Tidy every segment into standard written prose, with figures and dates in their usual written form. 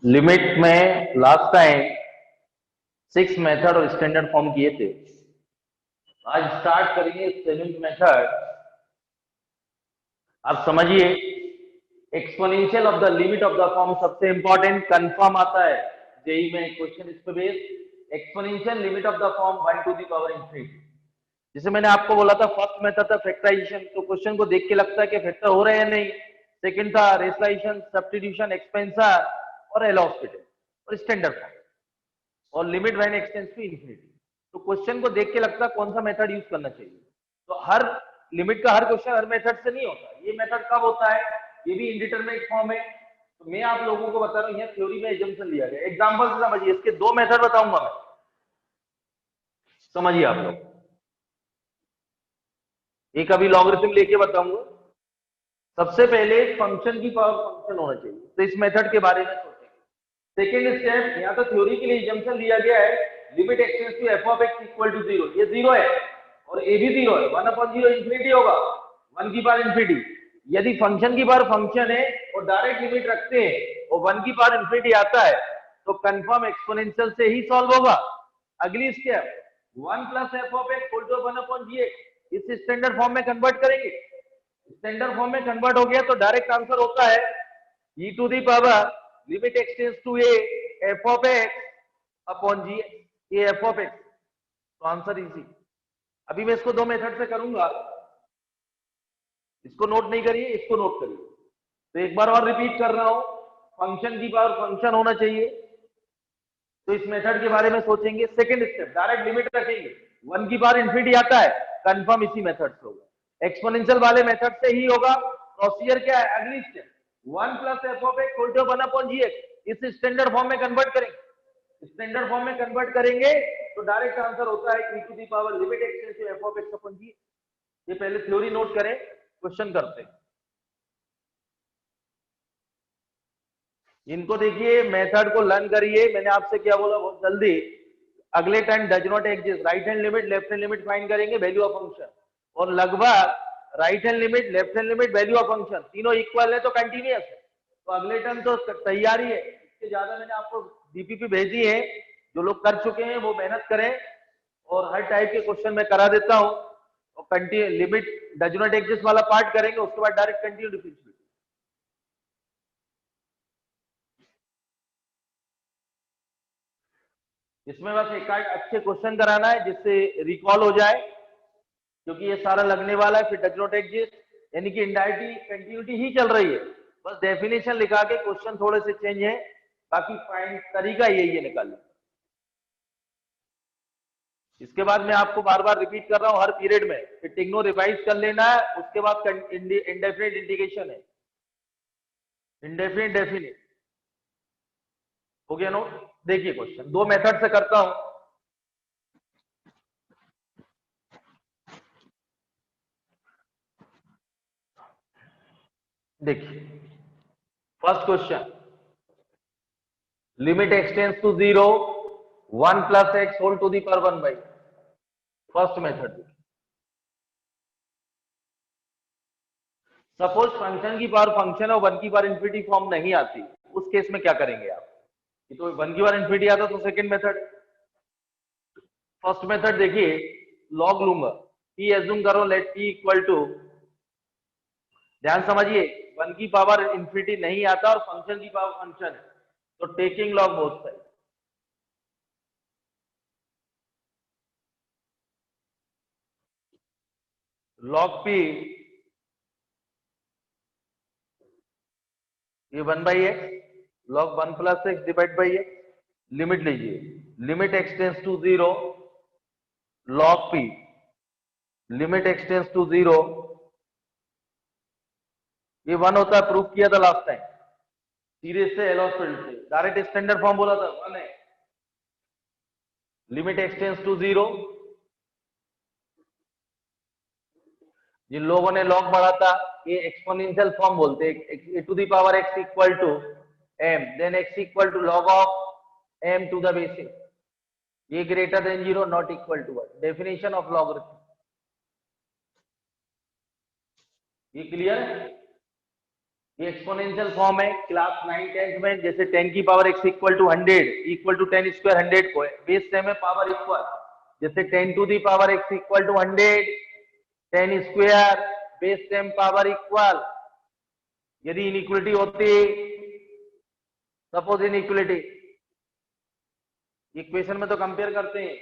Limit में last time 6 method और standard form किए थे। आज स्टार्ट करेंगे 7th मेथड। आप समझिए, exponential of the limit of the form सबसे इंपॉर्टेंट कंफर्म आता है जेई में क्वेश्चन इस पे based. Exponential limit of the form 1 to the power infinity. जैसे मैंने आपको बोला था फर्स्ट मेथड था फैक्टराइजेशन, तो क्वेश्चन को देख के लगता है कि फैक्टर हो रहे हैं नहीं। सेकंड था रेशनलाइजेशन, सब्स्टिट्यूशन, एक्सपेंशन और एल हॉस्पिटल और स्टैंडर्ड फॉर्म और limit when extends to infinity. तो क्वेश्चन को देख के लगता है कौन सा मेथड यूज करना चाहिए। तो हर लिमिट का हर क्वेश्चन हर मेथड से नहीं होता। ये मेथड कब होता है, ये भी इंडिटरमिनेट फॉर्म है। तो मैं आप लोगों को बता रहा हूँ, यहाँ थ्योरी में एजम्पशन लिया गया। एग्जांपल से समझिए, इसके दो मेथड बताऊंगा मैं, समझिए आप लोग। एक अभी लॉगरिथम लेके बताऊंगा। सबसे पहले फंक्शन की पावर फंक्शन होना चाहिए, तो इस मेथड के बारे में सोचेंगे। सेकेंड स्टेप, यहाँ तो थ्योरी के लिए एजम्पशन लिया गया है, limit x tends to F of x equal to 0। ये 0 है और ए भी 0 है। 1/0 इंफिनिटी होगा, 1 की पावर इंफिनिटी। यदि फंक्शन की पावर फंक्शन है और डायरेक्ट लिमिट रखते हैं और 1 की पावर इंफिनिटी आता है, तो कंफर्म एक्सपोनेंशियल से ही सॉल्व होगा। अगली step, 1 plus F of x whole to 1/g। इस स्टैंडर्ड फॉर्म में कन्वर्ट करेंगे। स्टैंडर्ड फॉर्म में कन्वर्ट हो गया तो डायरेक्ट आंसर होता है e to the power limit x tends to A F of x upon जी, ये एफ ऑफ एक्स। तो आंसर इजी। अभी मैं इसको दो मेथड से करूंगा, इसको नोट नहीं करिए, इसको नोट करिए। तो एक बार और रिपीट कर रहा हूं, फंक्शन की पावर फंक्शन होना चाहिए, तो इस मेथड के बारे में सोचेंगे। सेकंड स्टेप, डायरेक्ट लिमिट रखेंगे, 1 की पावर इंफिनिटी आता है, कंफर्म इसी मेथड से होगा। एक्सपोनेंशियल वाले मेथड से ही होगा। प्रोसीजर क्या है, अगली step 1 plus F of x whole to 1/g। इस स्टैंडर्ड फॉर्म में कन्वर्ट करेंगे। स्टैंडर्ड फॉर्म में कन्वर्ट करेंगे तो डायरेक्ट आंसर होता है e to the power limit x tends to F of x upon जी। ये पहले थ्योरी नोट करें, क्वेश्चन करते हैं। इनको देखिए, मेथड को लर्न करिए। मैंने आपसे क्या बोला बहुत जल्दी, अगले time does not exist, right hand limit left hand limit find करेंगे, वैल्यू ऑफ फंक्शन। और लगभग right hand limit left hand limit value of function तीनों इक्वल है तो कंटिन्यूअस है। तो अगले टाइम तो तैयारी है। इससे ज्यादा मैंने आपको डीपीपी भेजी है, जो लोग कर चुके हैं वो मेहनत करें। और हर टाइप के क्वेश्चन मैं करा देता हूँ। और continue limit does not exist वाला पार्ट करेंगे, उसके बाद डायरेक्ट कंटिन्यू डिफरेंशिएट। इसमें बस एक आध अच्छे क्वेश्चन कराना है जिससे रिकॉल हो जाए, क्योंकि ये सारा लगने वाला है। फिर डज नॉट एग्जिस्ट यानी कि इनडायरेक्टली कंटिन्यूटी ही चल रही है, बस डेफिनेशन लिखा के क्वेश्चन थोड़े से चेंज है, बाकी फाइंड तरीका यही है निकालने। इसके बाद मैं आपको बार बार रिपीट कर रहा हूं हर पीरियड में, फिर टिग्नो रिवाइज कर लेना है। उसके बाद इंडेफिनिट इंटीग्रेशन है, इंडेफिनिट डेफिनिट हो गया नोट। देखिए क्वेश्चन दो मेथड से करता हूं। देखिए first question, limit x tends to 0, 1 plus x whole to the power 1 by. First method, suppose function की पावर फंक्शन और 1 की पावर इंफिनिटी फॉर्म नहीं आती, उस केस में क्या करेंगे आप। ये तो 1 की पावर इंफिनिटी आता तो सेकंड मेथड। फर्स्ट मेथड देखिए, लॉग लूंगा, p एज्यूम करो, लेट p इक्वल टू, ध्यान समझिए, 1 की पावर इंफिनिटी नहीं आता और फंक्शन की पावर फंक्शन है, तो taking log both side. Log p, ये 1 by X, log 1 plus X divide by X. Limit लीजिए, limit x tends to 0, log p, limit x tends to 0, ये 1 होता है, प्रूफ किया था लास्ट टाइम सीरीज से, एल हॉस्पिटल से। डायरेक्ट स्टैंडर्ड फॉर्म बोला था 1 है। लिमिट एक्सटेंड्स टू 0, जिन लोगों ने लॉग पढ़ा था ये एक्सपोनेंशियल फॉर्म बोलते हैं, A to the power X equal to M, then X equal to log of M to the basis, ये greater than 0 not equal to 1, definition of logarithm. ये clear है। ये एक्सपोनेंशियल फॉर्म है class 9 10 में, जैसे 10 की power x equal to 100 equal to 10 square 100 को है बेस 10 में पावर इक्वल, जैसे 10 to the power x equal to 100 10 square base 10 power equal. यदि इनइक्वलिटी होती, सपोज इनइक्वलिटी, इक्वेशन में तो कंपेयर करते हैं,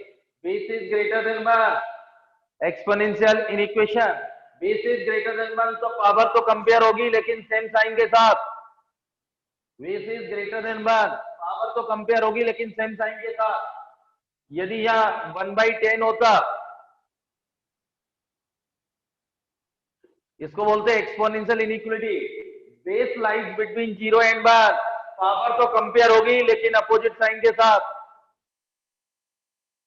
base is greater than 1, exponential inequation base is greater than 1 तो पावर तो कंपेयर होगी लेकिन सेम साइन के साथ। Base is greater than 1 power तो कंपेयर होगी लेकिन सेम साइन के साथ। यदि यहाँ 1/10 होता, इसको बोलते हैं exponential inequality, base lies between 0 and 1, power तो कंपेयर होगी लेकिन अपोजिट साइन के साथ।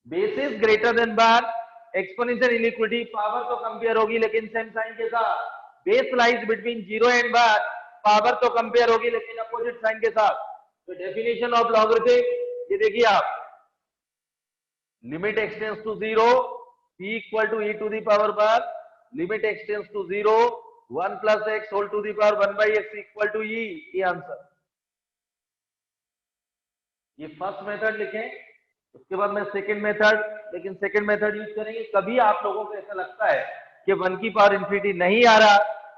Base is greater than 1 exponential inequality, power तो कंपेयर होगी लेकिन सेम साइन के साथ। Base lies between 0 and 1, power तो कंपेयर होगी लेकिन अपोजिट साइन के साथ। तो डेफिनेशन ऑफ लॉगरिथम ये देखिए आप, limit x tends to 0 p equal to e to the power 1, limit x tends to 0 1 plus x whole to the power 1 by x equal to e। ये आंसर, ये फर्स्ट मेथड लिखें, उसके बाद में सेकंड मेथड, लेकिन सेकंड मेथड यूज करेंगे। कभी आप लोगों को ऐसा लगता है कि 1 की पावर इंफिनिटी नहीं आ रहा,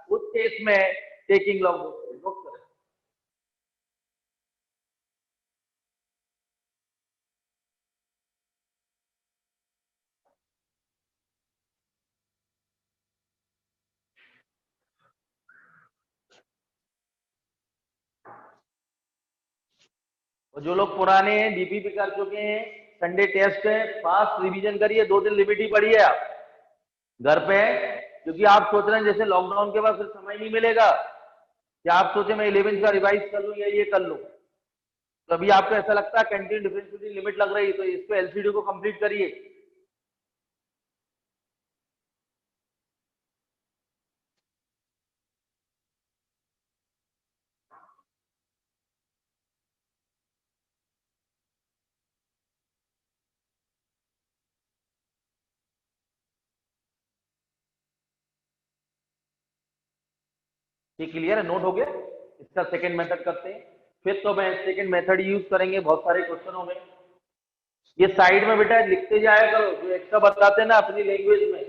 उस केस में टेकिंग लॉग नोट करें। और जो लोग पुराने हैं डीपीपी कर चुके हैं, संडे टेस्ट है, फास्ट रिवीजन करिए, 2 दिन लिमिट ही पढ़ी है आप घर पे, क्योंकि आप सोच रहे हैं जैसे लॉकडाउन के बाद फिर समय नहीं मिलेगा, क्या आप सोचे मैं 11th का रिवाइज कर लूं या ये कर लूं। तो अभी आपको ऐसा लगता है कंटिन्यू डिफरेंशिएशन लिमिट लग रही है, तो इसको एलसीडी को कंप्लीट करिए। ये क्लियर है, नोट हो गया। इसका सेकंड मेथड करते हैं, फिर तो मैं सेकंड मेथड यूज करेंगे बहुत सारे क्वेश्चनों में। ये साइड में बेटा लिखते जाया करो, जो एक्स्ट्रा बताते हैं ना अपनी लैंग्वेज में,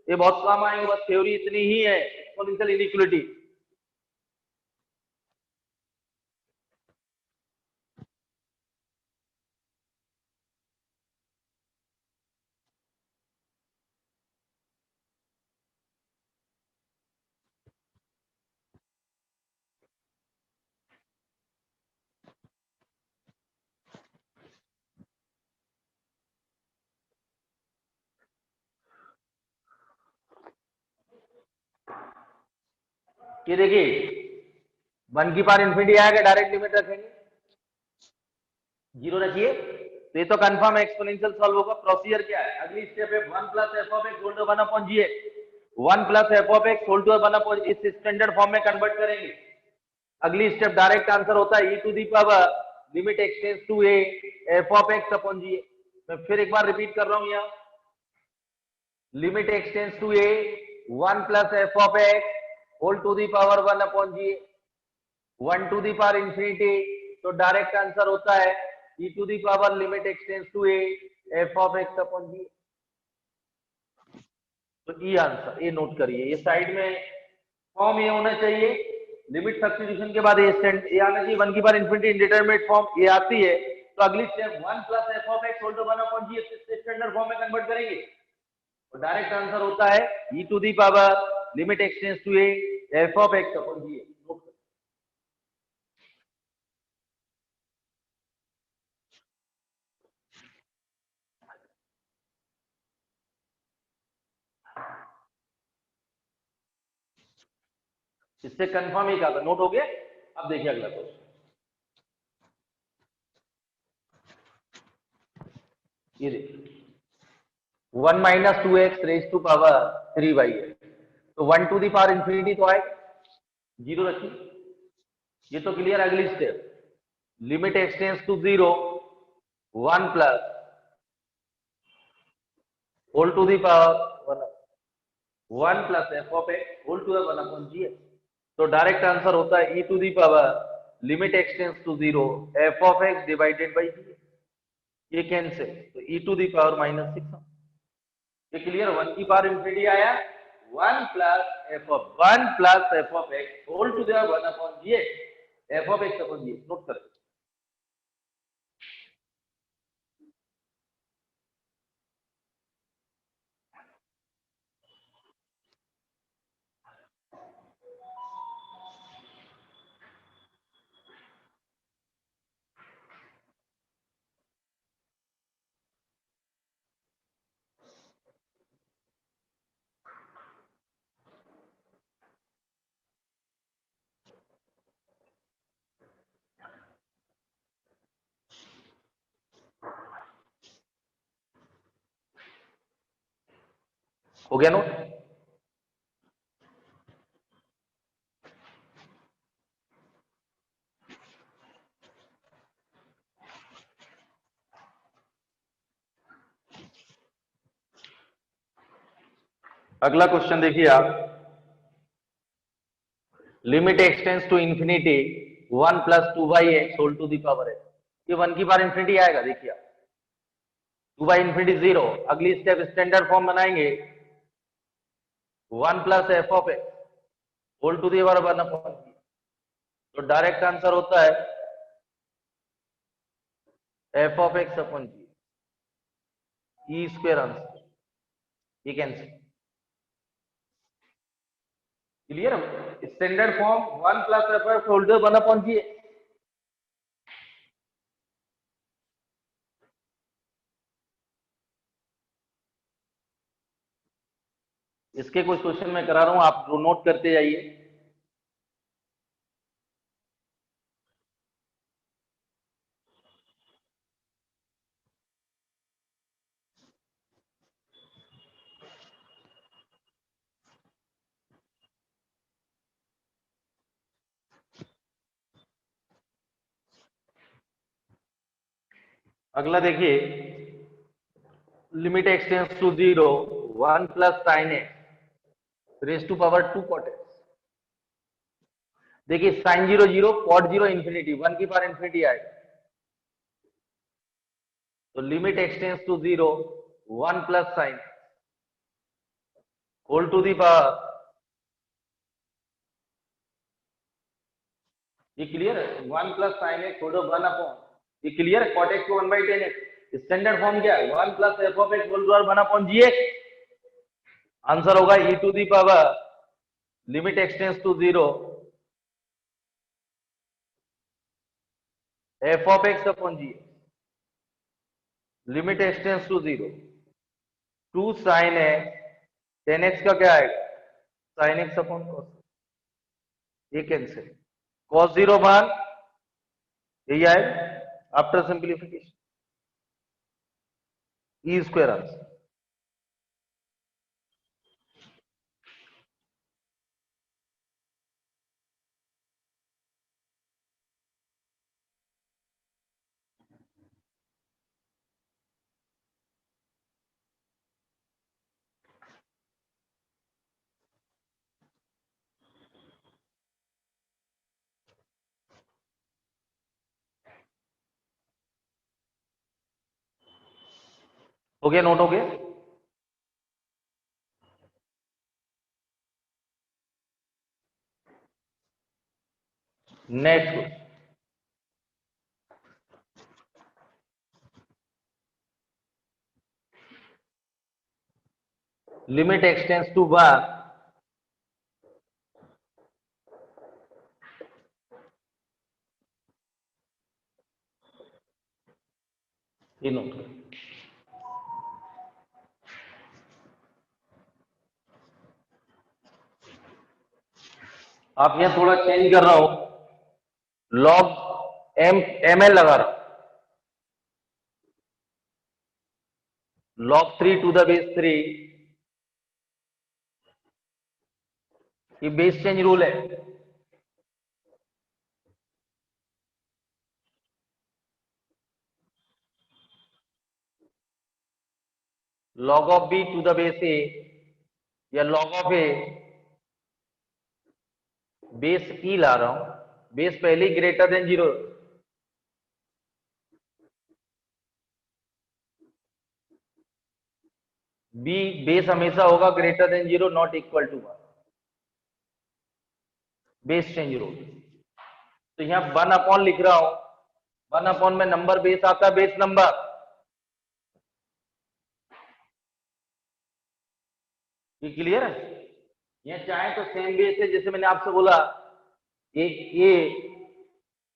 ये बहुत काम आएंगे। बस थ्योरी इतनी ही है, एक्सपोनेंशियल इनइक्वालिटी। ये देखिए 1 की पावर इंफिनिटी आएगा, डायरेक्ट लिमिट रखेंगे, 0 रखिए, तो ये तो कंफर्म एक्सपोनेंशियल सॉल्व होगा। प्रोसीजर क्या है, अगली स्टेप है 1 plus F of x whole to 1 upon g x, 1 plus F of x whole to 1 upon, इस स्टैंडर्ड फॉर्म में कन्वर्ट करेंगे। अगली स्टेप डायरेक्ट आंसर होता है e to the power limit x tends to A F of x upon जी। मैं फिर एक बार रिपीट कर रहा हूं, यहाँ limit x tends to A 1 plus F of x whole to the power 1 upon G, 1 to the power infinity, तो direct answer होता है e to the power limit x tends to A F of x upon जी। तो ये answer, ये note करिए, ये side में form ये होना चाहिए। लिमिट सब्स्टिट्यूशन के बाद ये आना चाहिए 1 की बार इंफिनिटी इंडिटरमिनेट फॉर्म, ये आती है तो अगली step 1 plus F of x whole to 1 upon G standard form में कन्वर्ट करेंगे, तो डायरेक्ट आंसर होता है e to the power limit x tends to A F of x upon G. इससे कंफर्म ही कहा था, नोट हो गया। अब देखिए अगला क्वेश्चन, ये देखिए 1 minus 2x raise to power 3 है, तो 1 टू दी पावर इंफिनिटी तो आए, 0 रखिए, ये तो क्लियर। अगली step limit x tends to 0 1 plus whole to the power 1 plus F of x whole to 1 upon जी। तो डायरेक्ट आंसर होता है e to the power limit x tends to 0 f of x divided by g। ये cancel, तो e to the power -6। ये clear, 1 की power infinity आया, 1 plus F of x whole to the 1 upon g f of x upon g. Note कर, हो गया note. अगला question देखिए आप, limit x tends to infinity 1 plus 2 by x whole to the power x. ये 1 की power infinity आएगा, देखिए 2 बाई इंफिनिटी 0। अगली स्टेप स्टैंडर्ड फॉर्म बनाएंगे, 1 plus F of x whole to the power 1 upon जी। तो डायरेक्ट आंसर होता है f of x upon g, e square answer. ये cancel, clear. Standard form 1 plus F of whole to 1 upon g. इसके कुछ question मैं करा रहा हूं, आप नोट करते जाइए। अगला देखिए, limit x tends to 0 1 plus sine x raise to power 2 cot x. देखिए साइन 0 0, कॉट 0 इंफिनिटी, 1 की पावर इंफिनिटी आएगा। तो limit x tends to 0 1 plus sine whole to the power, ये क्लियर है, 1 plus sine x whole 1 upon, ये clear है, cot x को 1 by 10 x. Standard form क्या है, 1 plus F of x whole to 1 upon g x. Answer होगा e to the power limit x tends to 0 f of x upon g, limit x tends to 0 2 sine x, 10 x का क्या आएगा, sine x upon cos. ये cancel, cos 0 मान यही आएगा after simplification, e square answer. हो गया, नोट हो गया। नेक्स्ट, लिमिट एक्सटेंस टू 1 ये नोट करें। आप यहां थोड़ा चेंज कर रहा हूं, लॉग एम एल लगा रहा हूं, log 3 टू द बेस 3, ये बेस चेंज रूल है। log of b to the base a या log of a base e ला रहा हूं, बेस पहले ही ग्रेटर देन 0, बी बेस हमेशा होगा greater than 0 not equal to 1, base change rule. तो यहां 1 अपॉन लिख रहा हूं, 1 अपॉन में नंबर बेस आता है, बेस नंबर, ये क्लियर है। यह चाहे तो सेम बेस है, जैसे मैंने आपसे बोला एक ए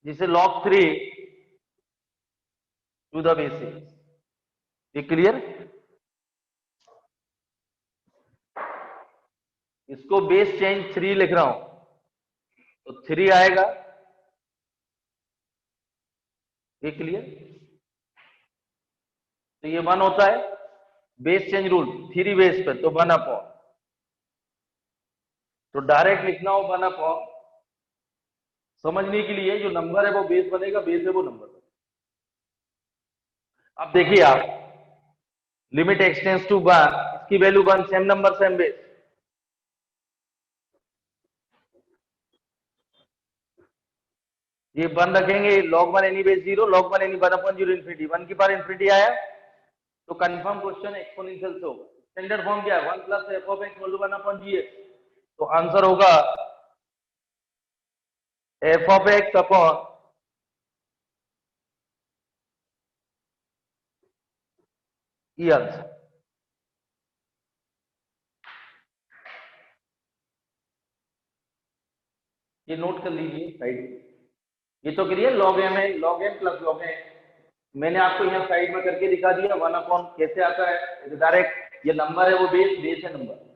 जिसे log 3 टू द बेस, ये क्लियर। इसको बेस चेंज 3 लिख रहा हूं, तो 3 आएगा, ये क्लियर। तो ये 1 होता है, बेस चेंज रूल 3 बेस पे, तो 1 अपॉन, तो डायरेक्ट लिखना हो 1 अपॉन, समझने के लिए जो नंबर है वो बेस बनेगा, बेस है वो नंबर बनेगा। अब देखिए आप, लिमिट एक्सटेंस टू 1, इसकी value 1, same number same base, ये 1 रखेंगे, log 1 any base 0, log 1 any 1/0 infinity, 1 की पावर इंफिनिटी आया, तो कंफर्म क्वेश्चन एक्सपोनेंशियल से होगा। स्टैंडर्ड फॉर्म क्या है, 1 plus F of x 1/gx, तो आंसर होगा एफ ऑफ एक्स अपॉन ये आंसर। ये नोट कर लीजिए साइड, ये तो क्लियर, log m है, log m plus log n, मैंने आपको यहाँ साइड में करके दिखा दिया 1 अपॉन कैसे आता है, डायरेक्ट ये नंबर है वो बेस, बेस है नंबर।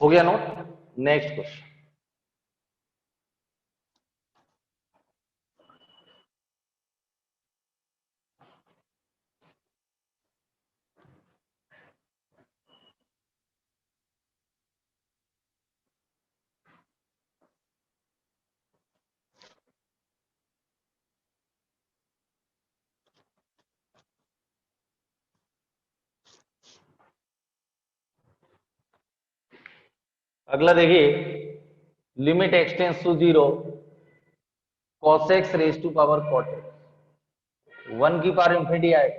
हो गया नोट। नेक्स्ट क्वेश्चन, अगला देखिए, limit x tends to 0 cos x raise to power cot x, 1 की पावर इंफिनिटी आए,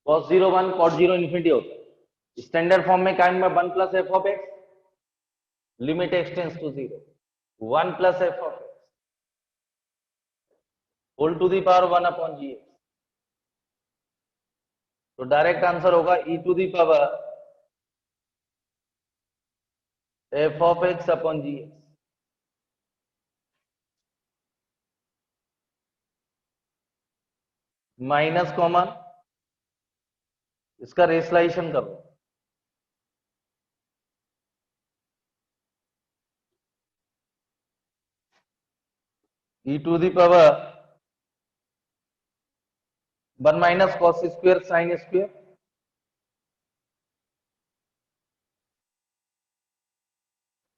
cos 0 1, cot 0 इंफिनिटी होता है। स्टैंडर्ड फॉर्म में काइंड में 1 plus F of x, limit x tends to 0, 1 plus F of x whole to the power 1/gx, तो direct answer होगा e to the power f of x upon g x. Minus common, इसका रेशलाइजेशन कर लो, e to the power 1 minus cos square sine square,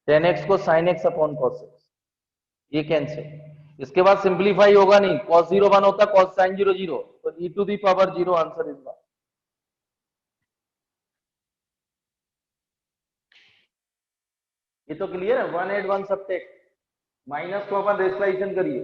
tan x को sine x upon cos x, ये cancel. इसके बाद simplify होगा नहीं, cos 0 1 होता है, cos sin 0 0, तो e to the power 0 answer is one. ये तो क्लियर है, 1 एड 1 सबटेक्ट, माइनस को अपन रेशलाइजेशन करिए,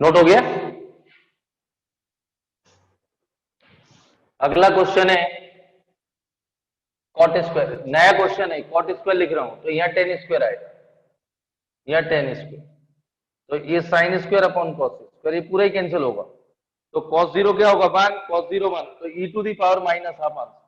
नोट हो गया? अगला क्वेश्चन है कॉट स्क्वायर, नया क्वेश्चन है, कॉट स्क्वायर लिख रहा हूं तो यहाँ टेन स्क्वायर आएगा, यहाँ टेन स्क्वायर, तो ये sign square upon cos square, ये पूरा ही कैंसिल होगा, तो कॉस जीरो क्या होगा? वन, कॉस जीरो वन, तो e to the power minus half answer.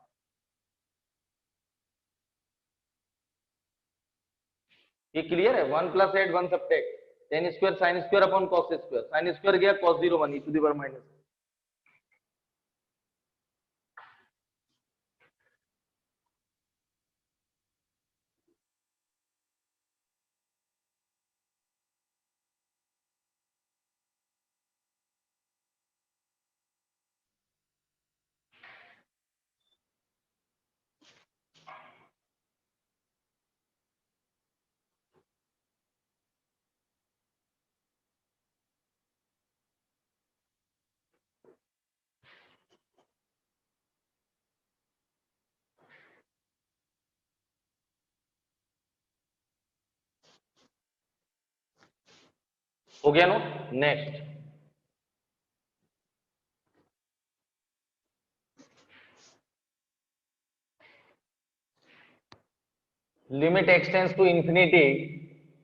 ये क्लियर है? One plus eight one subtract tan square sine square upon cos square, sine square गया cos zero one, e to the power minus. हो गया note? Next, limit x tends to infinity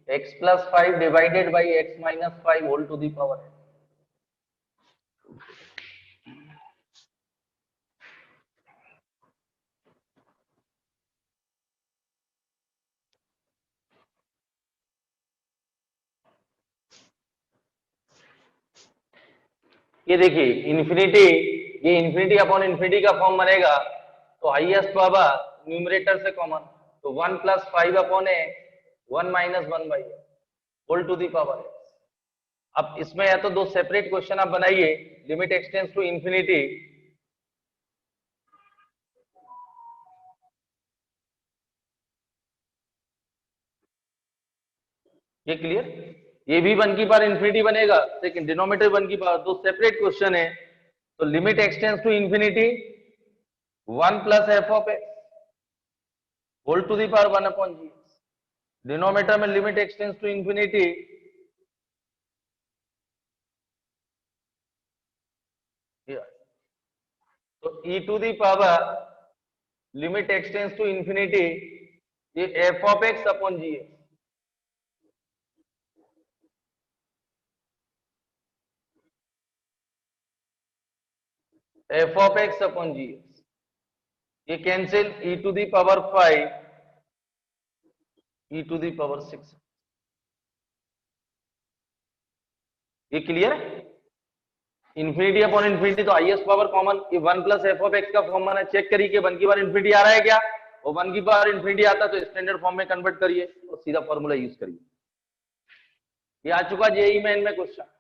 x plus five divided by x minus five whole to the power. ये देखिए infinity, ये infinity upon infinity का form बनेगा, तो highest power numerator से common, तो one plus five upon a, one minus one by whole to the power. अब इसमें या तो दो सेपरेट क्वेश्चन आप बनाइए, लिमिट एक्सटेंस टू इंफिनिटी, ये क्लियर? ये भी वन की पावर इंफिनिटी बनेगा, लेकिन डिनोमिनेटर वन की पावर, दो सेपरेट क्वेश्चन है, तो limit x tends to infinity one plus F of x whole to the power one upon g, denominator में लिमिट एक्सटेंस टू इंफिनिटी तो e to the power limit x tends to infinity ये F of x upon g, f of x upon जी, ये cancel, e to the power five, e to the power six, ये clear है? Infinity upon infinity तो highest power common, ये one plus F of x का form बना, check करिए कि one की पावर इंफिनिटी आ रहा है क्या, वो वन की पावर इंफिनिटी आता तो स्टैंडर्ड फॉर्म में कन्वर्ट करिए और सीधा फॉर्मूला यूज करिए। ये आ चुका जेई मेन में क्वेश्चन।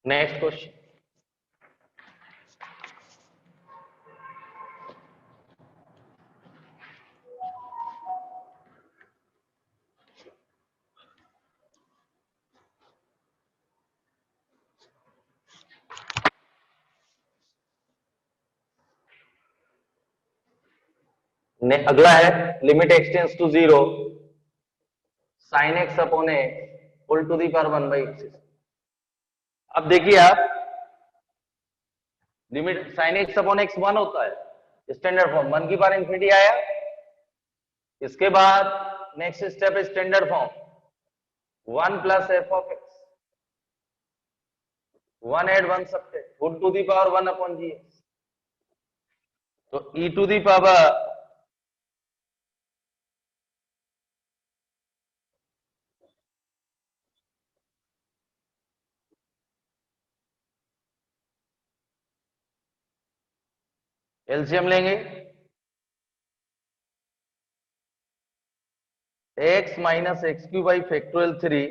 नेक्स्ट क्वेश्चन, अगला है limit x tends to 0 sin x upon x whole to the power 1 by x. अब देखिए आप, limit sin x upon x 1 होता है, स्टैंडर्ड फॉर्म 1 की पावर इंफिनिटी आया। इसके बाद नेक्स्ट स्टेप है standard form 1 plus F of x, 1 add 1 subtract whole to the power 1 upon g x. तो e to the power LCM लेंगे, x minus x cube by factorial 3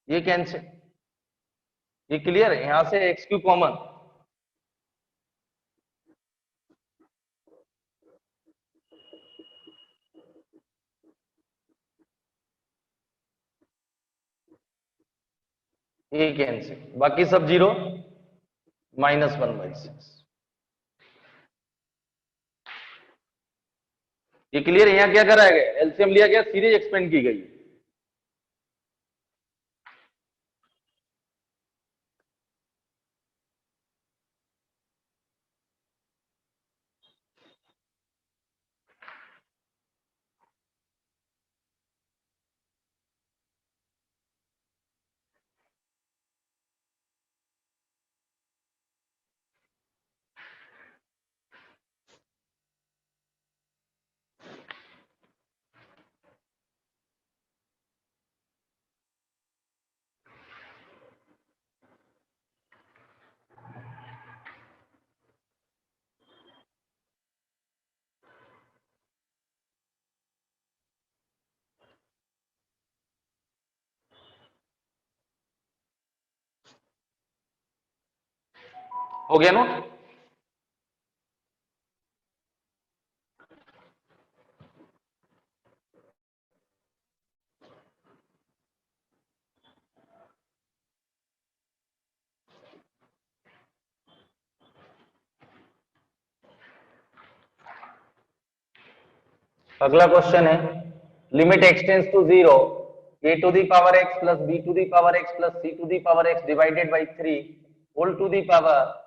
ये cancel, ये clear है, यहां से एक्स क्यू कॉमन, ये cancel, बाकी सब 0, माइनस 1 बाई 6। ये क्लियर है, यहां क्या कराया गया, एलसीएम लिया गया, सीरीज एक्सपेंड की गई। हो गया नोट। अगला क्वेश्चन है limit x tends to 0 a to the power x plus b to the power x plus c to the power x divided by 3 whole to the power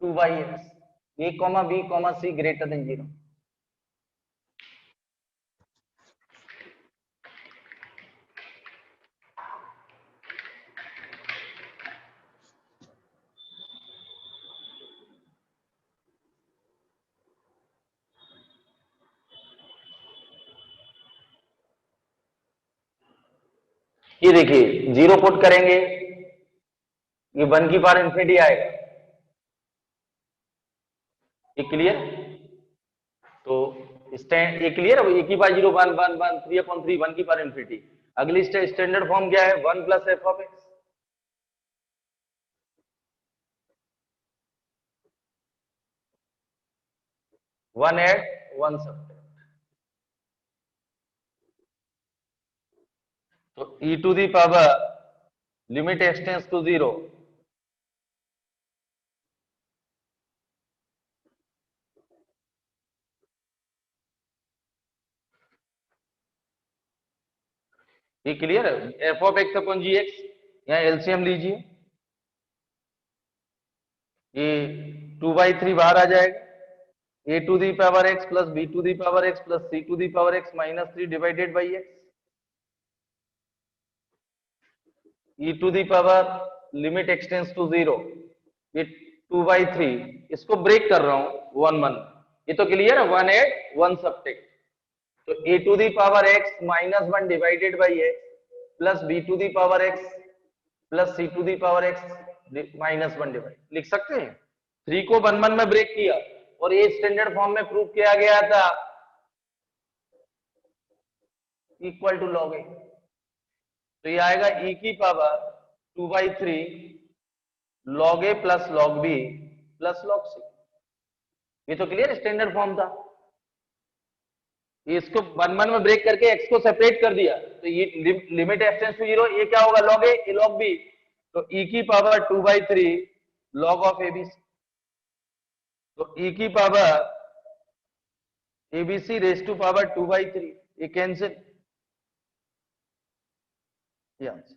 2 by x, a comma b comma c greater than 0। ये देखिए 0 put करेंगे, ये 1 की power infinity आएगा, ये clear. तो stand ये clear है, 1 की पावर 0 1 1 1 3 अपॉन 3 1 की पावर इंफिनिटी। अगली स्टैंडर्ड फॉर्म क्या है, 1 plus F of x, 1 add 1 subtract. तो e to the power limit x tends to 0 ये क्लियर है, f of x upon g x, यहां एलसीएम लीजिए, ये 2 बाई 3 बाहर आ जाएगा, a to the power x plus b to the power x plus c to the power x minus 3 divided by x, e to the power limit x tends to 0 ये 2 by 3, इसको break कर रहा हूं 1 1, ये तो क्लियर है, 1 add 1 subtract. तो a to the power x minus 1 divided by x plus b to the power x plus c to the power x minus 1 divide, लिख सकते हैं। 3 को 1 1 में ब्रेक किया और ये स्टैंडर्ड फॉर्म में प्रूव किया गया था इक्वल टू लॉग ए। तो ये आएगा e की power 2 by 3 log a plus log b plus log c. ये तो क्लियर स्टैंडर्ड फॉर्म था, इसको 1 1 में ब्रेक करके x को सेपरेट कर दिया, तो ये लिमिट एक्सटेंस टू 0, ये क्या होगा लॉग ए लॉग बी, तो e की पावर 2/3 log ऑफ एबीसी, तो e की पावर एबीसी रेज टू पावर 2/3, ये कैंसिल, ये आंसर।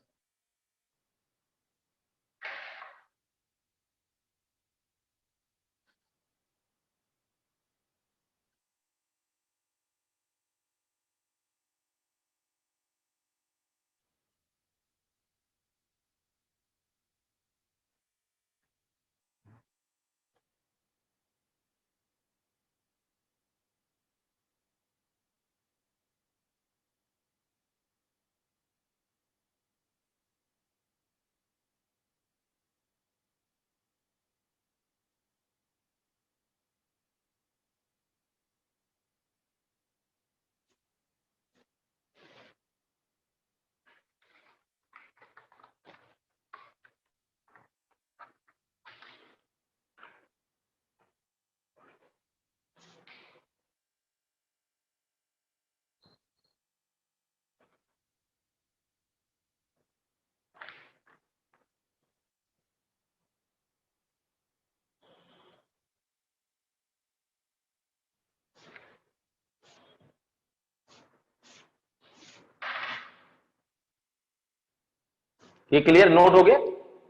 ये क्लियर नोट हो गया।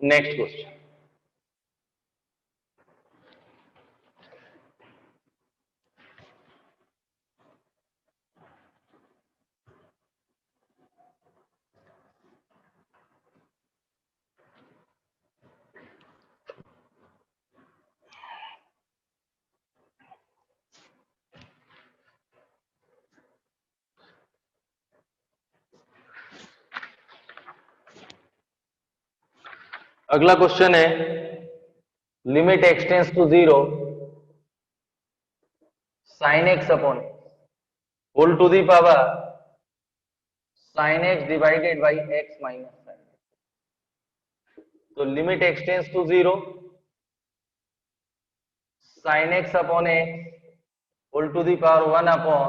नेक्स्ट क्वेश्चन, अगला क्वेश्चन है limit x tends to 0 sin x upon whole to the power sin x divided by x minus sin x। तो limit x tends to 0 sin x upon x whole to the power 1 upon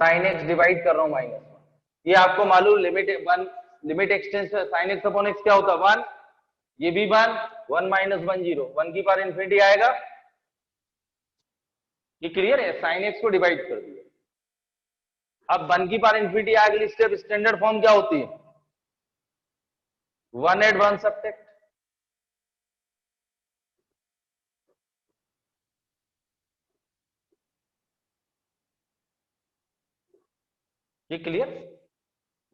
sin x divide कर रहा हूं minus 1। ये आपको मालूम limit 1, limit x tends sin x upon x क्या होता है 1, ये भी 1, 1 माइनस 1 0, 1 की पावर इन्फिनिटी आएगा। ये क्लियर है, sin x को डिवाइड कर दिया। अब 1 की पावर इन्फिनिटी आ गई, स्टेप स्टैंडर्ड फॉर्म क्या होती है 1 एड 1 सब्ट्रैक्ट। ये clear,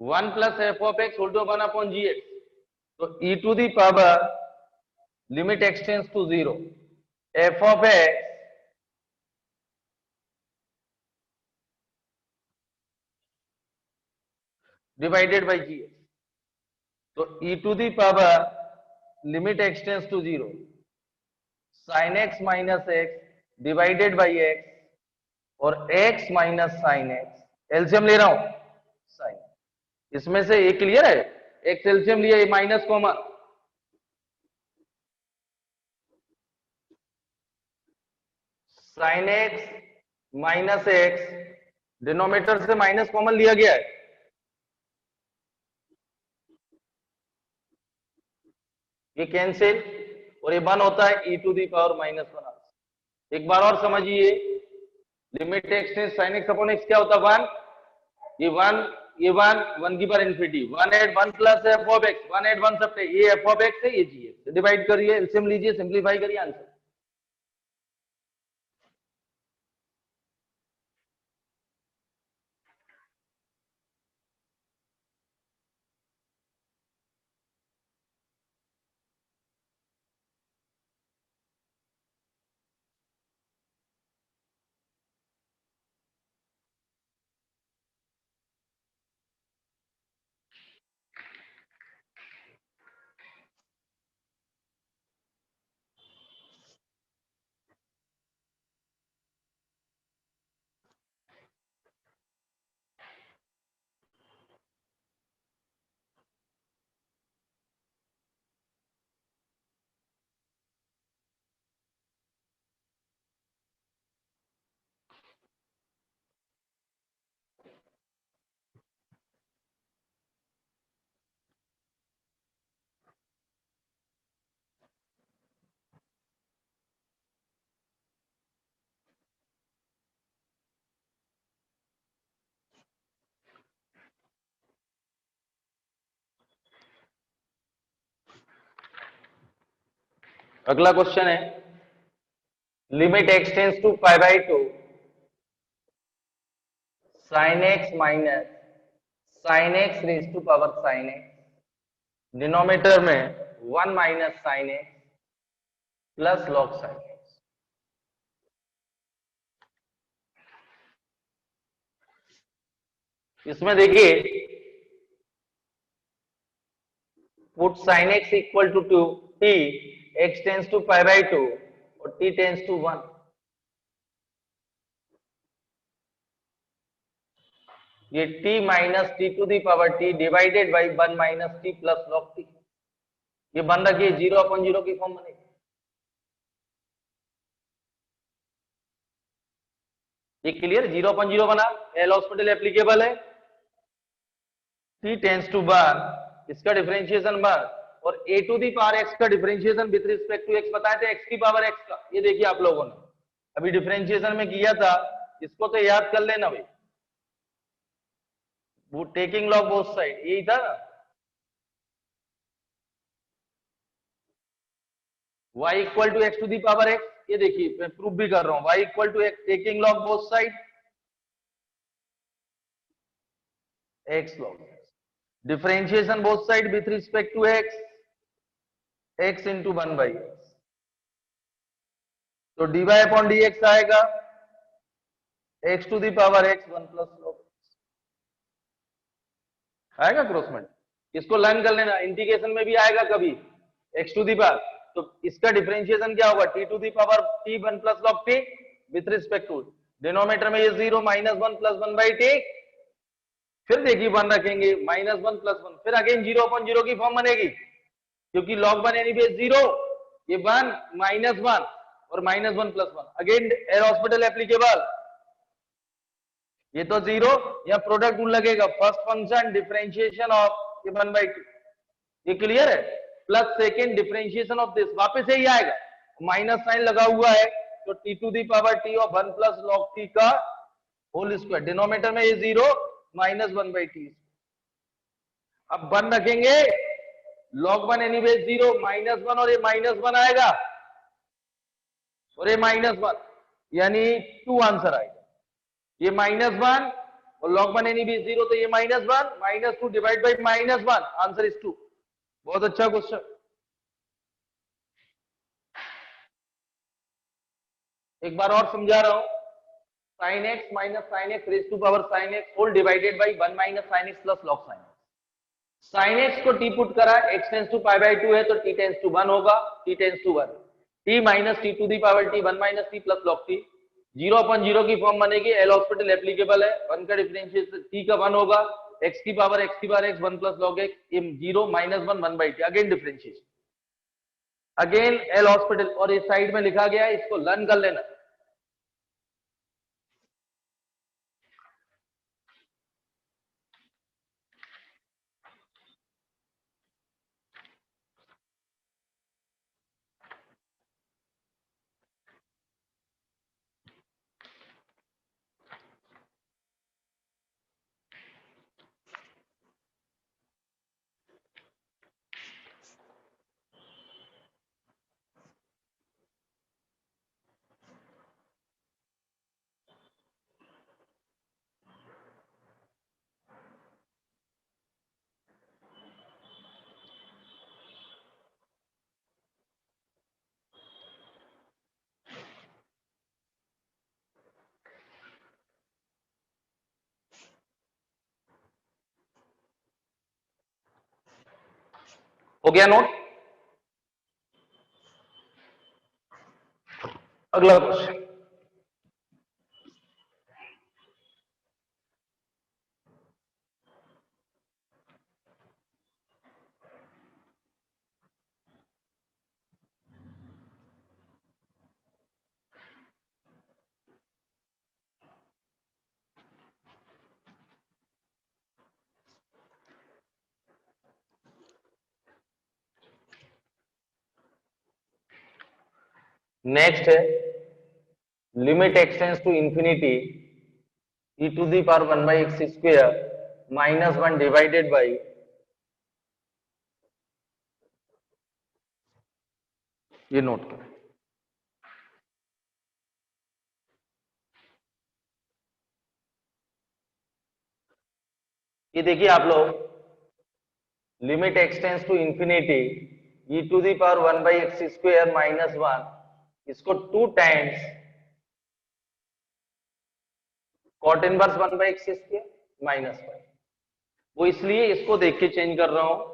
1 plus F of x whole to 1 upon g x. तो e to the power limit x tends to 0 f of x divided by g x. तो e to the power limit x tends to 0 sine x minus x divided by x और x minus sine x, LCM ले रहा हूं sign, इसमें से ये clear है, x LCM लिया, ये minus common, sign x minus x denominator से माइनस कॉमन लिया गया है, ये कैंसिल और ये 1 होता है e to the power minus 1। एक बार और समझिए, limit x tends sine x upon x क्या होता है 1, ये 1, ये 1, 1 की power infinity 1 add 1 plus F of x, 1 add 1 sub, ये एफ ऑफ एक्स है, ये जी एक्स, डिवाइड करिए, एलसीएम लीजिए, सिंपलीफाई करिए, आंसर। अगला क्वेश्चन है limit x tends to pi by 2 sin x minus sin x raise to power sin x denominator में 1 minus sin x plus log sin x। इसमें देखिए put sin x equal to t, x tends to pi by 2 और t tends to 1। ये t minus t to the power t divided by 1 minus t plus log t। ये बन रखिए 0/0 की form बनेगी। ये क्लियर 0/0 बना, एल हॉस्पिटल एप्लीकेबल है। t टेंड्स टू 1 इसका डिफरेंशिएशन 1 और a to the power x का differentiation with respect to x बताए थे, x की पावर x का। ये देखिए आप लोगों ने अभी डिफरेंशिएशन में किया था, इसको तो याद कर लेना भाई। वो टेकिंग लॉग बोथ साइड यही था ना। y equal to x to the power x, ये देखिए मैं प्रूफ भी कर रहा हूं। y equal to taking log both side x log x, differentiation both side with respect to x into 1 by x। तो dy अपॉन dx आएगा x to the power x 1 plus log x आएगा cross multi. इसको learn कर लेना, integration में भी आएगा कभी x टू दी पावर। तो इसका डिफरेंशिएशन क्या होगा t to the power t 1 plus log t with respect to denominator में ये 0 माइनस 1 प्लस 1 बाई t। फिर देखिए 1 रखेंगे माइनस 1 प्लस 1, फिर अगेन 0/0 की फॉर्म बनेगी क्योंकि log 1 एनीवे 0, ये 1 माइनस 1 और minus 1 plus 1। Again L'Hospital applicable. ये तो 0, या प्रोडक्ट रूल लगेगा, फर्स्ट फंक्शन डिफरेंशिएशन ऑफ ये 1 बाई 2। ये क्लियर है, plus second differentiation of this, वापस यही आएगा, माइनस साइन लगा हुआ है तो t to the power t of 1 plus log t का होल स्क्वायर। डिनोमिनेटर में ये 0 माइनस 1 बाई टी। अब 1 रखेंगे, log 1 एनीवे 0 माइनस 1 और ये माइनस 1 आएगा और ये माइनस 1, यानी 2 आंसर आएगा। ये माइनस 1 और log 1 एनीवे 0, तो ये minus 1 minus 2 divide by minus 1, answer is 2। बहुत अच्छा क्वेश्चन। एक बार और समझा रहा हूं, sin x minus sin x raise to power sin x whole divided by 1 minus sin x plus log sin x। sin x को t पुट करा, x tends to pi by 2 है तो t टेंड्स टू 1 होगा, t tends to 1, t minus t to the power t 1 minus t plus log t 0/0 की form बनेगी, L hospital applicable है। 1 का differentiation t का 1 होगा, x की power x 1 plus log x, 0 minus 1 1 by t। Again differentiation, again L'Hospital, और इस side में लिखा गया है, इसको लर्न कर लेना। हो गया नोट? अगला क्वेश्चन, नेक्स्ट है limit x tends to infinity e to the power 1 by x square minus 1 divided by ये नोट करें। ये देखिए आप लोग, limit x tends to infinity e to the power 1/x² minus 1, इसको 2 times cot inverse 1/x² minus 5। वो इसलिए इसको देख के चेंज कर रहा हूं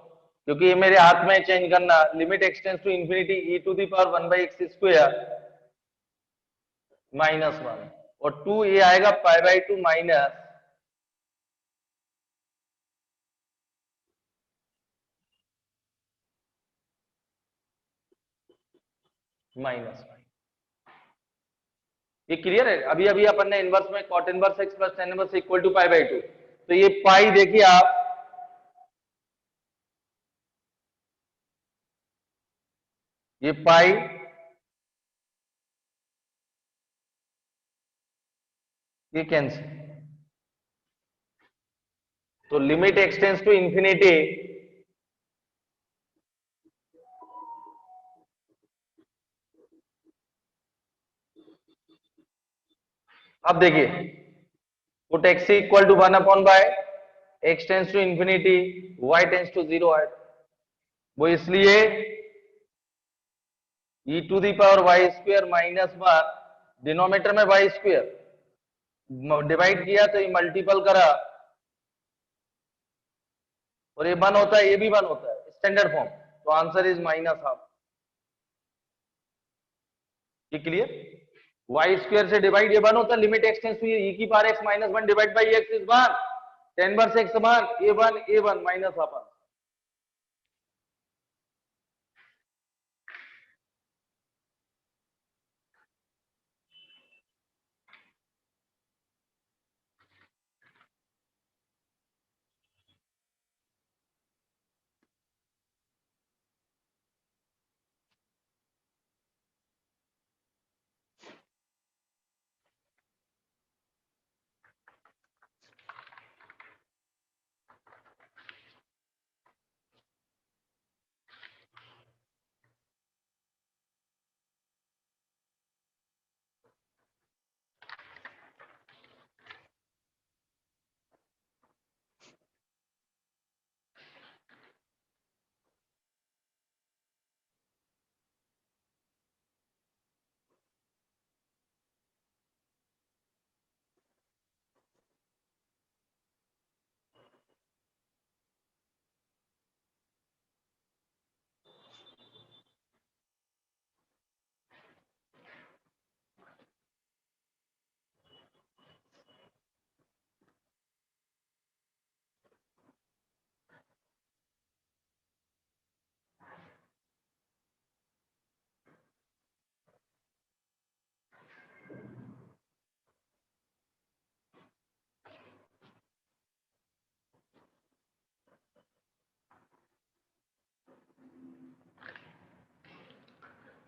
क्योंकि ये मेरे हाथ में चेंज करना। Limit x tends to infinity e to the power 1/x² minus 1 और 2 ये आएगा π/2 माइनस माइनस 5। ये क्लियर है? अभी अभी अपन ने इनवर्स में cot inverse x plus tan inverse equal to π/2, तो ये पाई देखिए आप, ये पाई ये कैंसिल, तो लिमिट एक्सटेंड्स टू इंफिनिटी अब देखिए put x equal to 1/x tends to infinity y tends to 0 है। वो इसलिए e to the power y² minus 1, denominator में y² डिवाइड किया तो ये मल्टीपल करा और ये 1 होता है, ये भी 1 होता है स्टैंडर्ड फॉर्म, तो आंसर इज -12। ये क्लियर? y² से डिवाइड ये 1 होता है, लिमिट एक्सटेंस टू e की power x minus 1 divide by x is 1, tan inverse x 1 a1 minus 1।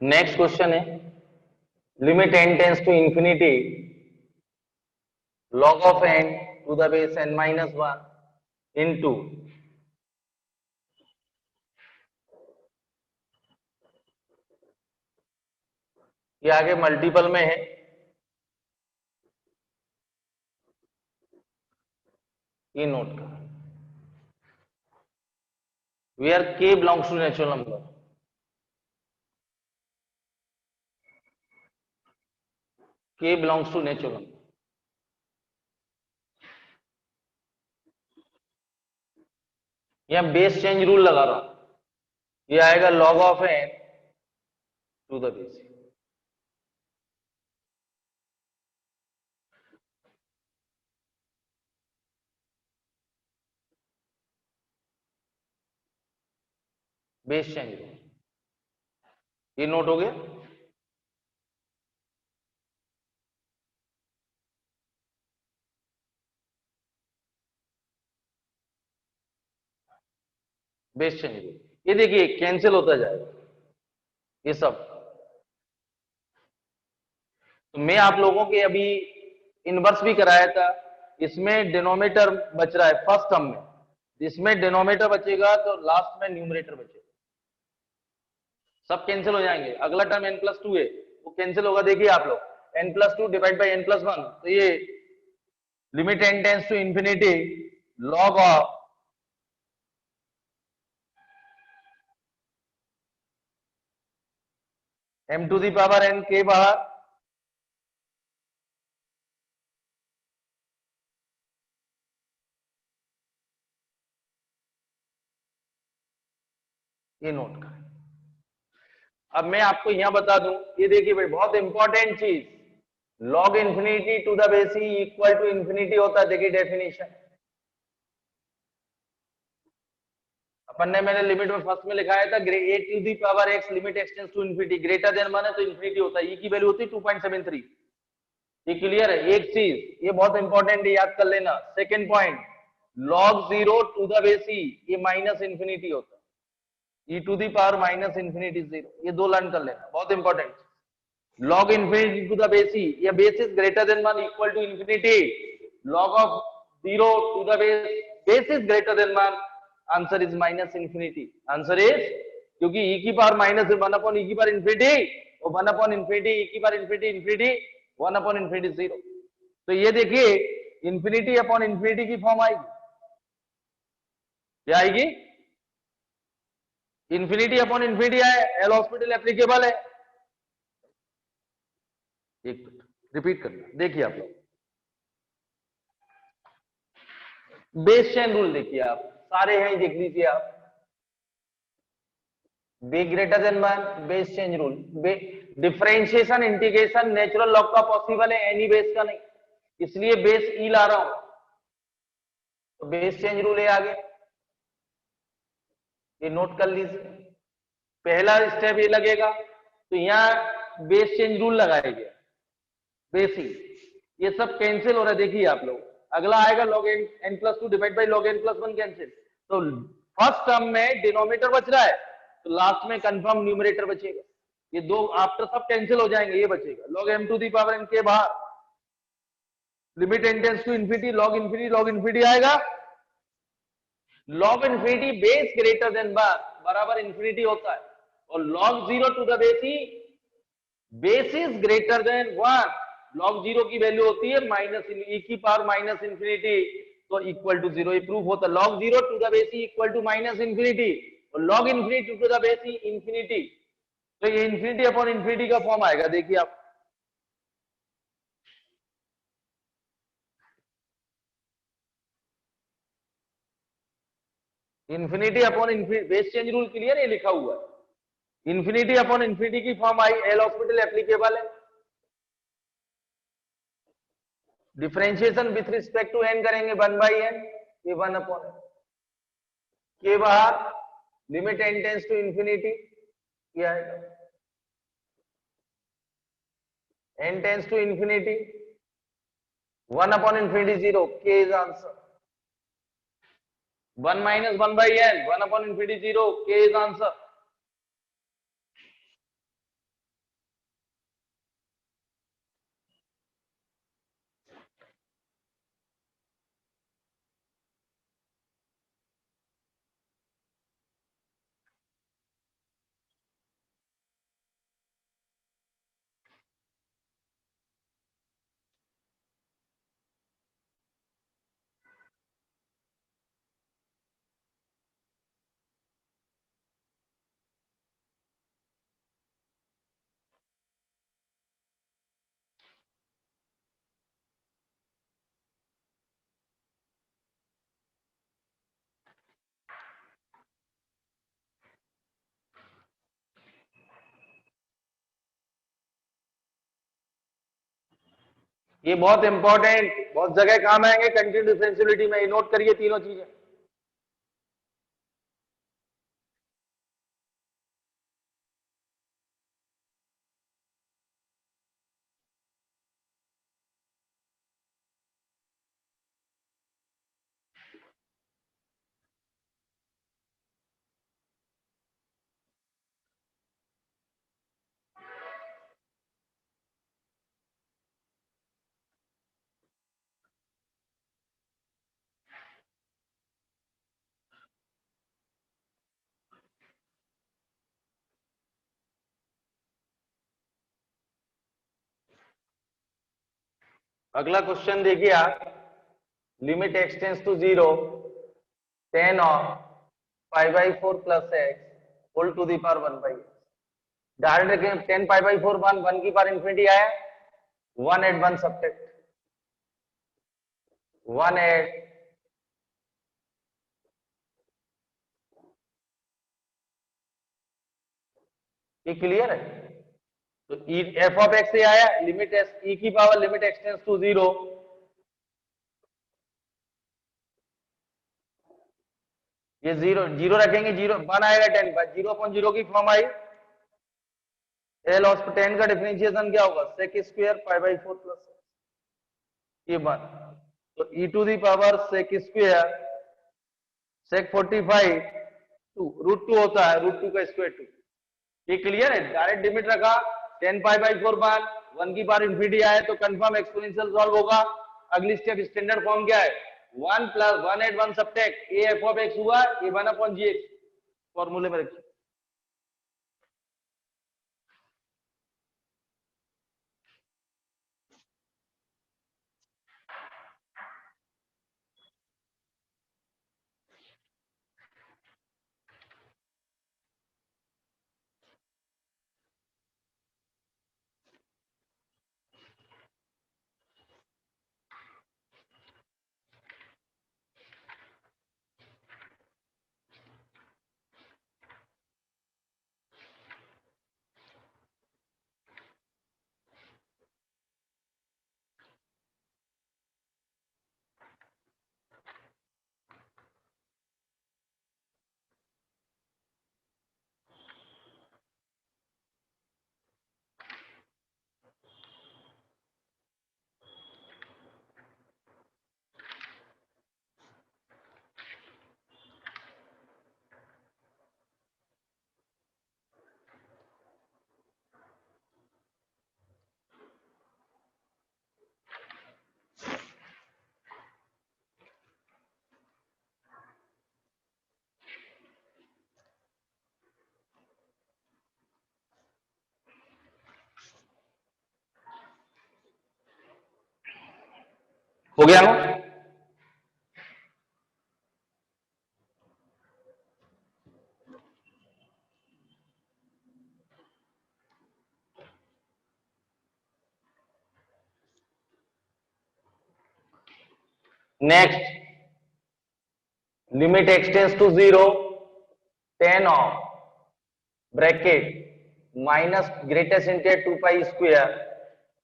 Next question है, limit n tends to infinity log of n to the base n minus 1 into ये आगे multiple में है, ये note कर, where k belongs to natural number, k belongs to natural number. यहां base change rule लगा रहा हूं, ये आएगा log of n to the base, base change rule, ये नोट हो गया। बेस चेंज रूल, ये देखिए कैंसिल होता जाएगा ये सब। तो मैं आप लोगों के अभी इनवर्स भी कराया था, इसमें डिनोमिनेटर बच रहा है फर्स्ट टर्म में, इसमें डिनोमिनेटर बचेगा तो लास्ट में न्यूमरेटर बचेगा। सब कैंसिल हो जाएंगे। अगला टर्म n+2 है वो कैंसिल होगा। देखिए आप लोग n+2 डिवाइड बाई n+1, तो ये limit n tends to infinity log of m to the power n के बाहर ये नोट करें। अब मैं आपको यहां बता दूं, ये देखिए भाई बहुत इंपॉर्टेंट चीज, log infinity to the base e equal to infinity होता है। देखिए डेफिनेशन अपन ने मैंने लिमिट में फर्स्ट में लिखाया था a to the power x limit x tends to infinity greater than 1 है तो इंफिनिटी होता है। e की वैल्यू होती है 2.73। ये क्लियर है। एक चीज ये बहुत इंपॉर्टेंट है, याद कर लेना। Second point, log 0 to the base e ये माइनस इंफिनिटी होता है। e to the power minus infinity 0, ये दो लर्न कर लेना, बहुत important. log infinity to the base e, ये base is greater than 1 equal to infinity log of 0 to the base is greater than 1, answer is minus infinity. Answer is, क्योंकि e की power minus 1 upon e की power infinity और 1 upon infinity e की power infinity infinity 1 upon infinity 0। तो ये देखिए infinity upon infinity की form आएगी। क्या आएगी? इंफिनिटी अपॉन इंफिनिटी है, एल हॉस्पिटल एप्लीकेबल है। एक मिनट रिपीट करना, देखिए आप लोग बेस चेन रूल देखिए, आप सारे हैं देख लीजिए आप। Be greater than 1 base change rule. Differentiation integration natural log का पॉसिबल है, एनी बेस का नहीं, इसलिए बेस ई ला रहा हूं तो बेस चेंज रूल है आगे, ये नोट कर लीजिए। पहला स्टेप ये लगेगा तो यहां बेस चेंज रूल लगाया गया, बेस ई, ये सब कैंसिल हो रहा है। देखिए आप लोग अगला आएगा log n+2 divide by log n+1 cancel. तो फर्स्ट टर्म में डिनोमिनेटर बच रहा है तो लास्ट में कंफर्म न्यूमरेटर बचेगा। ये दो आफ्टर सब कैंसिल हो जाएंगे, ये बचेगा log m to the power n के बाहर limit n tends to infinity log infinity आएगा। log infinity base greater than बराबर इंफिनिटी होता है और log 0 to the base e base is greater than 1, log 0 की वैल्यू होती है माइनस ई की पावर माइनस इंफिनिटी तो इक्वल टू 0, ये प्रूफ होता है। log 0 to the base e equal to minus infinity और log infinity to the base e infinity, तो ये इंफिनिटी अपॉन इंफिनिटी का फॉर्म आएगा। देखिए आप infinity upon infinity, base change rule clear है, लिखा हुआ है। इंफिनिटी अपॉन इंफिनिटी की फॉर्म आई, एल हॉस्पिटल एप्लीकेबल है। Differentiation with respect to n करेंगे 1/n, ये 1 अपॉन के बाहर limit n tends to infinity, ये आएगा n tends to infinity 1 upon infinity 0, के is answer. 1 minus 1/n 1 upon infinity 0, के इज आंसर। ये बहुत इंपॉर्टेंट, बहुत जगह काम आएंगे कंटिन्यू डिफरेंशियलिटी में, नोट करिए तीनों चीजें। अगला क्वेश्चन देखिए आप, limit x tends to 0 tan of pi by 4 plus x whole to the power 1 by x। Direct रखें 10 पाई बाई 4 1 की पावर इंफिनिटी आया, 1 एट 1 सब्ट्रैक्ट 1 एट ये क्लियर है। तो एफ ऑफ एक्स से आया लिमिट एस ई की power limit x tends to 0, ये 0 0 रखेंगे, 0 1 आएगा 10 पर 0.0 की फॉर्म आई, एल ऑफ 10 का डिफरेंशिएशन क्या होगा sec square pi by 4 plus ये 1, तो e to the power sec square sec 45 2 होता है √2 का स्क्वायर 2। ये क्लियर है। डायरेक्ट लिमिट रखा 10 पाई बाई 4 1 की पावर इंफिनिटी आए तो कंफर्म एक्सपोनेंशियल सॉल्व होगा। अगली स्टेप स्टैंडर्ड फॉर्म क्या है 1 plus 1 at 1 subtract a F of x हुआ ए 1 अपॉन जी एक्स, फॉर्मूले में रखिए। हो गया ना। Next limit x tends to 0 tan of bracket minus greatest integer 2 pi square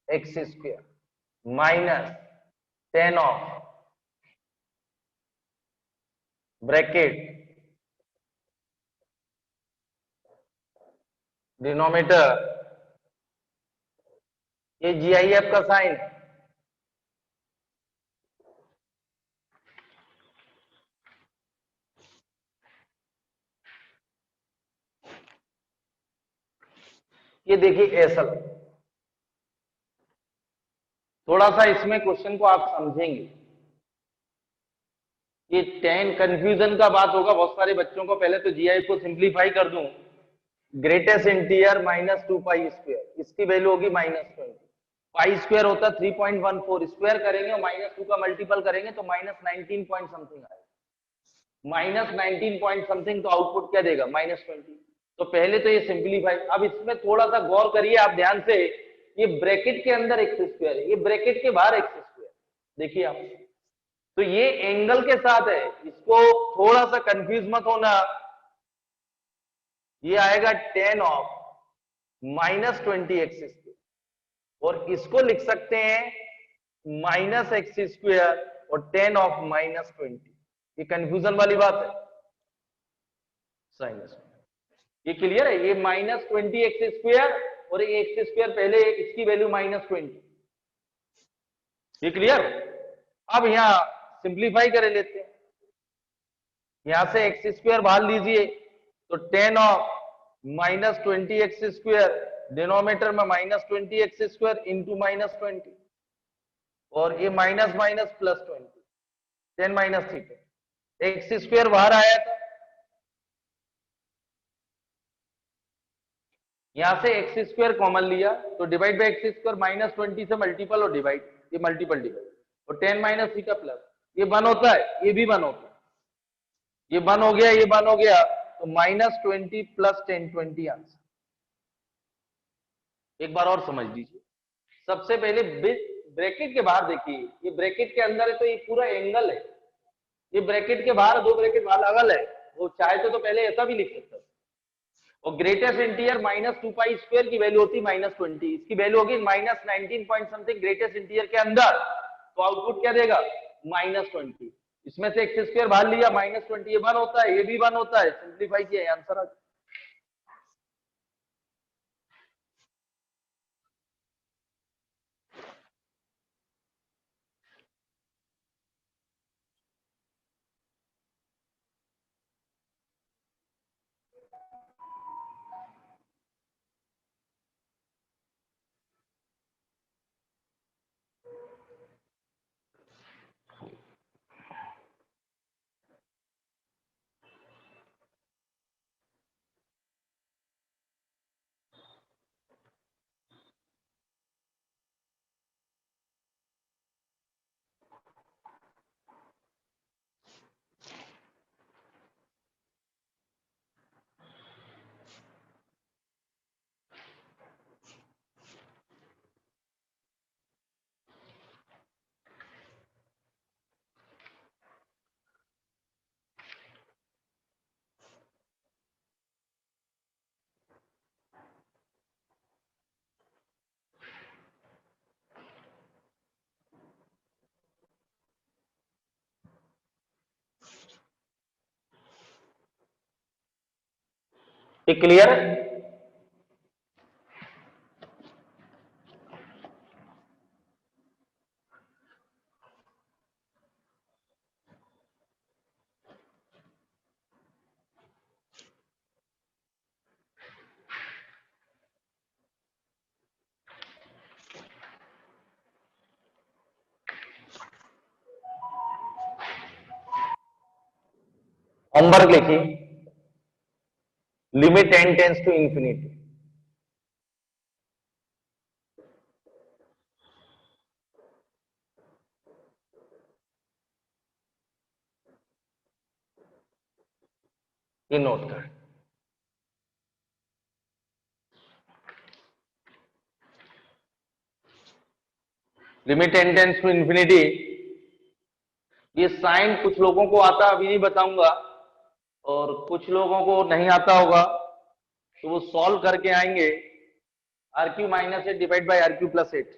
x square minus tan of bracket denominator ये GIF का sine, ये देखिए एसल। थोड़ा सा इसमें क्वेश्चन को आप समझेंगे, ये 10 कंफ्यूजन का बात होगा बहुत सारे बच्चों को। पहले तो जीआई को सिंप्लीफाई कर दूं, greatest integer minus 2 pi square, इसकी वैल्यू होगी -20, पाई स्क्वायर होता 3.14, स्क्वायर करेंगे और -2 का मल्टीपल करेंगे तो -19 पॉइंट समथिंग आएगा, -19 पॉइंट समथिंग, तो आउटपुट क्या देगा -20। तो पहले तो ये सिंप्लीफाई। अब इसमें थोड़ा सा गौर करिए आप ध्यान से, ये ब्रैकेट के अंदर एक्स स्क्वायर है, ये ब्रैकेट के बाहर एक्स स्क्वायर, देखिए आप, तो ये एंगल के साथ है, इसको थोड़ा सा कंफ्यूज मत होना। ये आएगा tan ऑफ -20 एक्स स्क्वायर, और इसको लिख सकते हैं -x स्क्वायर और tan ऑफ -20। ये कंफ्यूजन वाली बात है साइनस। ये क्लियर है, ये -20 एक्स स्क्वायर और एक्स स्क्वायर पहले इसकी वैल्यू -20, ये क्लियर। अब यहां सिंप्लीफाई कर लेते हैं, यहां से एक्स स्क्वायर बाहर लीजिए तो tan of -20 x square, denominator में -20 एक्स स्क्वायर इंटू -20, और ये minus minus plus 20, tan minus theta, x square बाहर आया था, यहां से एक्स स्क्वायर कॉमन लिया तो डिवाइड बाई एक्स स्क्वायर, -20 से मल्टीपल और डिवाइड, ये मल्टीपल डिवाइड, और 10 माइनस थीटा प्लस, ये 1 होता है, ये भी 1 होता है, ये 1 हो गया, ये 1 हो गया, तो -20 प्लस 10, 20 आंसर। एक बार और समझ लीजिए, सबसे पहले ब्रैकेट के बाहर देखिए, ये ब्रैकेट के अंदर है तो ये पूरा एंगल है, ये ब्रैकेट के बाहर दो ब्रैकेट बाहर अलग है, वो चाहे तो पहले ऐसा भी लिख सकता है। और ग्रेटेस्ट इंटीरियर -2π² की वैल्यू होती है -20, इसकी वैल्यू होगी -19 पॉइंट समथिंग ग्रेटेस्ट इंटीरियर के अंदर, तो आउटपुट क्या देगा -20। इसमें से x² बाहर लिया, -20, ये 1 होता है, ये भी 1 होता है, सिंप्लीफाई किया, आंसर आ गया। ये क्लियर है? होमवर्क लिखिए, limit n tends to infinity. ये नोट कर, limit n tends to infinity, ये साइन कुछ लोगों को आता, अभी नहीं बताऊंगा, और कुछ लोगों को नहीं आता होगा, तो वो सॉल्व करके आएंगे, r³ - 8 डिवाइड बाई r³ + 8।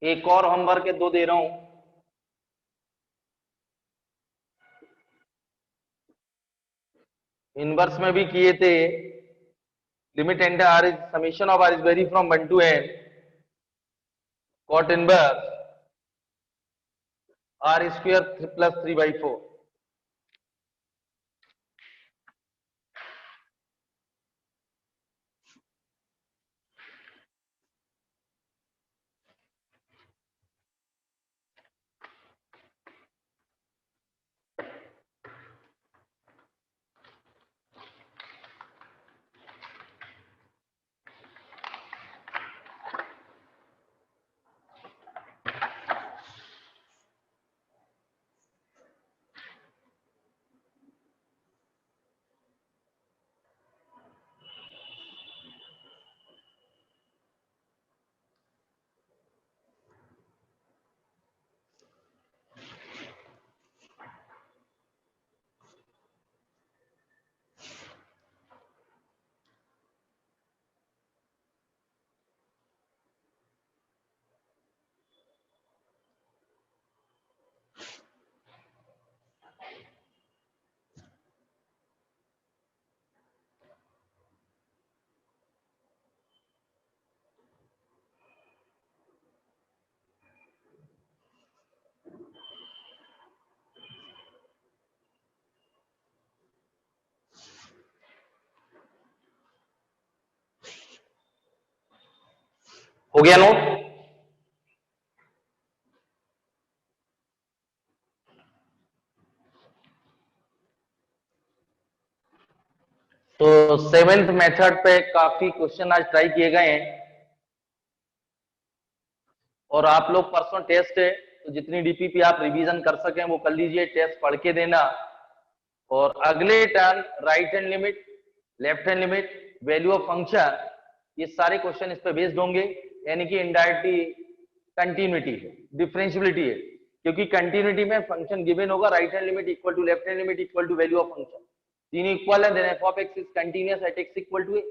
एक और होमवर्क के 2 दे रहा हूं, इनवर्स में भी किए थे, limit and r is summation of r is very from 1 to n, cot inverse r² + 3/4। हो गया नोट? तो सेवेंथ मेथड पे काफी क्वेश्चन आज ट्राई किए गए हैं और आप लोग परसों टेस्ट है तो जितनी डीपीपी आप रिवीजन कर सकें वो कर लीजिए, टेस्ट पढ़ के देना। और अगले turn right hand limit, left hand limit, value of function, ये सारे क्वेश्चन इस पे बेस्ड होंगे। यानी कि इनडायरेक्टली कंटिन्यूटी है, डिफरेंशियबिलिटी है, क्योंकि कंटिन्यूटी में फंक्शन गिवन होगा right hand limit equal to left hand limit equal to value of function, तीन इक्वल है, then f of x is continuous at x equal to a.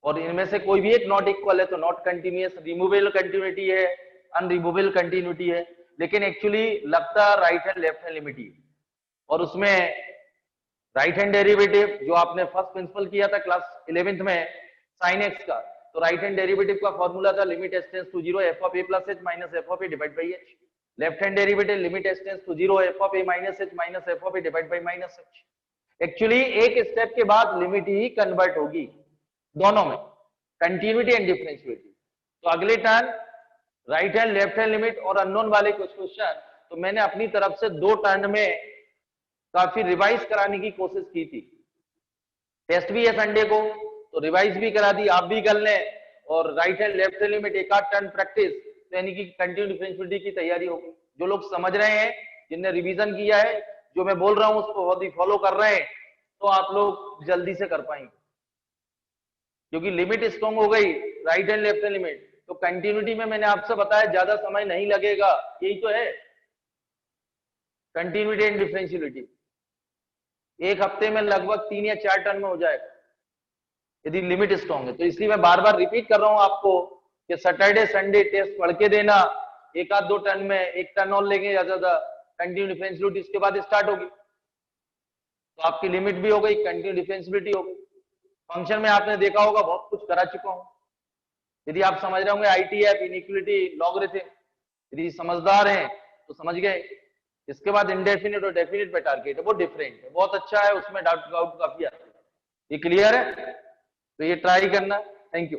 और इनमें से कोई भी एक नॉट इक्वल है तो नॉट कंटिन्यूअस, रिमूवेबल कंटिन्यूटी है, अनरिमूवेबल कंटिन्यूटी है, लेकिन एक्चुअली लगता right hand left hand limit ही। और उसमें राइट हैंड डेरिवेटिव जो आपने फर्स्ट प्रिंसिपल किया था क्लास 11th में साइन एक्स का, तो राइट हैंड डेरिवेटिव का फॉर्मूला था limit s tends to 0 f of a plus h minus f of a divide by h. Left hand derivative limit s tends to 0 f of a minus h minus f of a divide by minus h. Actually एक step के बाद limit ही convert होगी दोनों में, continuity and differentiability. तो अगले turn right hand left hand limit और unknown वाले कुछ क्वेश्चन तो मैंने अपनी तरफ से 2 टर्न में काफी रिवाइज कराने की कोशिश की थी। टेस्ट भी है संडे को तो रिवाइज भी करा दी, आप भी कर लें। और right hand left hand limit एक आध टर्न प्रैक्टिस, तो यानी कि कंटिन्यू डिफरेंशियबिलिटी की तैयारी होगी। जो लोग समझ रहे हैं, जिनने रिवीजन किया है, जो मैं बोल रहा हूं उसको बहुत ही फॉलो कर रहे हैं, तो आप लोग जल्दी से कर पाएंगे, क्योंकि लिमिट स्ट्रॉन्ग हो गई right hand left hand limit, तो कंटिन्यूटी में मैंने आपसे बताया ज्यादा समय नहीं लगेगा, यही तो है कंटिन्यूटी एंड डिफरेंशियबिलिटी। एक हफ्ते में लगभग 3 या 4 टर्न में हो जाएगा यदि लिमिट स्ट्रॉन्ग है। तो इसलिए मैं बार बार रिपीट कर रहा हूं आपको कि सैटरडे संडे टेस्ट पढ़ के देना, एक आध 2 टर्न में, एक टर्न और लेंगे ज्यादा कंटिन्यू डिफरेंशियबिलिटी, इसके बाद स्टार्ट होगी तो आपकी लिमिट भी हो गई, कंटिन्यू डिफरेंशियबिलिटी हो गई। फंक्शन में आपने देखा होगा बहुत कुछ करा चुका हूं, यदि आप समझ रहे होंगे आईटीएफ, इनइक्वालिटी, लॉगरिथम, यदि समझदार हैं तो समझ गए। इसके बाद इंडेफिनिट और डेफिनिट पे टारगेट है, वो डिफरेंट है, बहुत अच्छा है, उसमें डाउट काफी आता है। ये क्लियर है? तो ये ट्राई करना। Thank you.